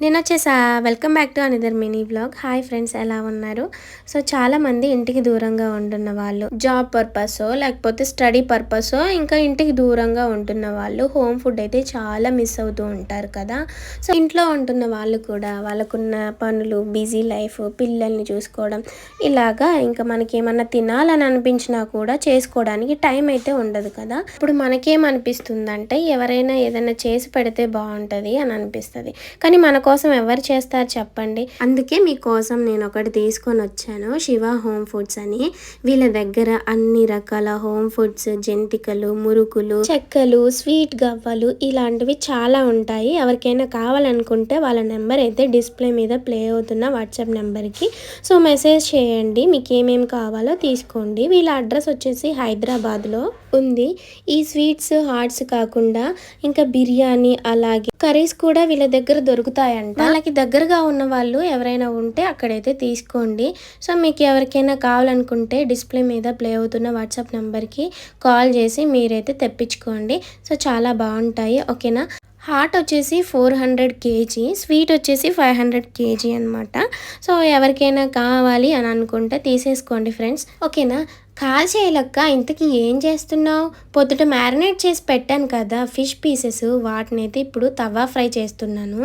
నేనొచ్చేసా welcome back to another mini vlog. Hi friends, ఎలా ఉన్నారు? So చాలామంది ఇంటికి దూరంగా ఉంటున్న వాళ్ళు జాబ్ పర్పసో లేకపోతే స్టడీ పర్పసో ఇంకా ఇంటికి దూరంగా ఉంటున్న వాళ్ళు హోమ్ ఫుడ్ అయితే చాలా మిస్ అవుతూ ఉంటారు కదా. సో ఇంట్లో ఉంటున్న వాళ్ళు కూడా వాళ్ళకున్న పనులు, బిజీ లైఫ్, పిల్లల్ని చూసుకోవడం ఇలాగా ఇంకా మనకి ఏమన్నా తినాలని అనిపించినా కూడా చేసుకోవడానికి టైం అయితే ఉండదు కదా. ఇప్పుడు మనకేమనిపిస్తుందంటే ఎవరైనా ఏదైనా చేసి పెడితే బాగుంటుంది అని అనిపిస్తుంది. కానీ మన కోసం ఎవరు చేస్తారు చెప్పండి. అందుకే మీకోసం నేను ఒకటి తీసుకొని వచ్చాను, శివ హోమ్ ఫుడ్స్ అని. వీళ్ళ దగ్గర అన్ని రకాల హోమ్ ఫుడ్స్, జంతికలు, మురుకులు, చెక్కలు, స్వీట్ గవ్వలు ఇలాంటివి చాలా ఉంటాయి. ఎవరికైనా కావాలనుకుంటే వాళ్ళ నెంబర్ అయితే డిస్ప్లే మీద ప్లే అవుతున్న వాట్సాప్ నెంబర్కి సో మెసేజ్ చేయండి, మీకు ఏమేమి కావాలో తీసుకోండి. వీళ్ళ అడ్రస్ వచ్చేసి హైదరాబాద్లో ఉంది. ఈ స్వీట్స్, హాట్స్ కాకుండా ఇంకా బిర్యానీ అలాగే కర్రీస్ కూడా వీళ్ళ దగ్గర దొరుకుతాయంట. వాళ్ళకి దగ్గరగా ఉన్న వాళ్ళు ఎవరైనా ఉంటే అక్కడైతే తీసుకోండి. సో మీకు ఎవరికైనా కావాలనుకుంటే డిస్ప్లే మీద ప్లే అవుతున్న వాట్సాప్ నెంబర్కి కాల్ చేసి మీరైతే తెప్పించుకోండి. సో చాలా బాగుంటాయి, ఓకేనా. హాట్ వచ్చేసి 400 కేజీ, స్వీట్ వచ్చేసి 500 కేజీ అనమాట. సో ఎవరికైనా కావాలి అని అనుకుంటే తీసేసుకోండి ఫ్రెండ్స్, ఓకేనా. కాల్ చేయలక్క, ఇంతకీ ఏం చేస్తున్నావు? పొద్దుట మ్యారినేట్ చేసి పెట్టాను కదా ఫిష్ పీసెస్, వాటిని అయితే ఇప్పుడు తవా ఫ్రై చేస్తున్నాను.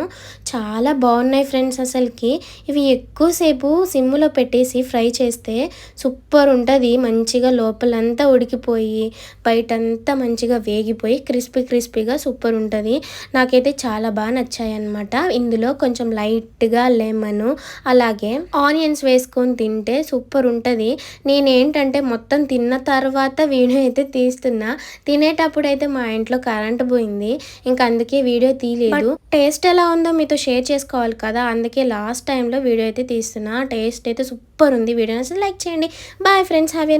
చాలా బాగున్నాయి ఫ్రెండ్స్. అసలుకి ఇవి ఎక్కువసేపు సిమ్లో పెట్టేసి ఫ్రై చేస్తే సూపర్ ఉంటుంది. మంచిగా లోపలంతా ఉడికిపోయి బయటంతా మంచిగా వేగిపోయి క్రిస్పీగా సూపర్ ఉంటుంది. నాకైతే చాలా బాగా నచ్చాయి అన్నమాట. ఇందులో కొంచెం లైట్గా లెమన్ అలాగే ఆనియన్స్ వేసుకొని తింటే సూపర్ ఉంటుంది. నేనేంటంటే మొత్తం తిన్న తర్వాత వీడియో అయితే తీస్తున్నా. తినేటప్పుడు అయితే మా ఇంట్లో కరెంట్ పోయింది, ఇంకా అందుకే వీడియో తీయలేదు. టేస్ట్ ఎలా ఉందో మీతో షేర్ చేసుకోవాలి కదా, అందుకే లాస్ట్ టైంలో వీడియో అయితే తీస్తున్నా. టేస్ట్ అయితే సూపర్ ఉంది. వీడియో నచ్చితే లైక్ చేయండి. Bye friends, have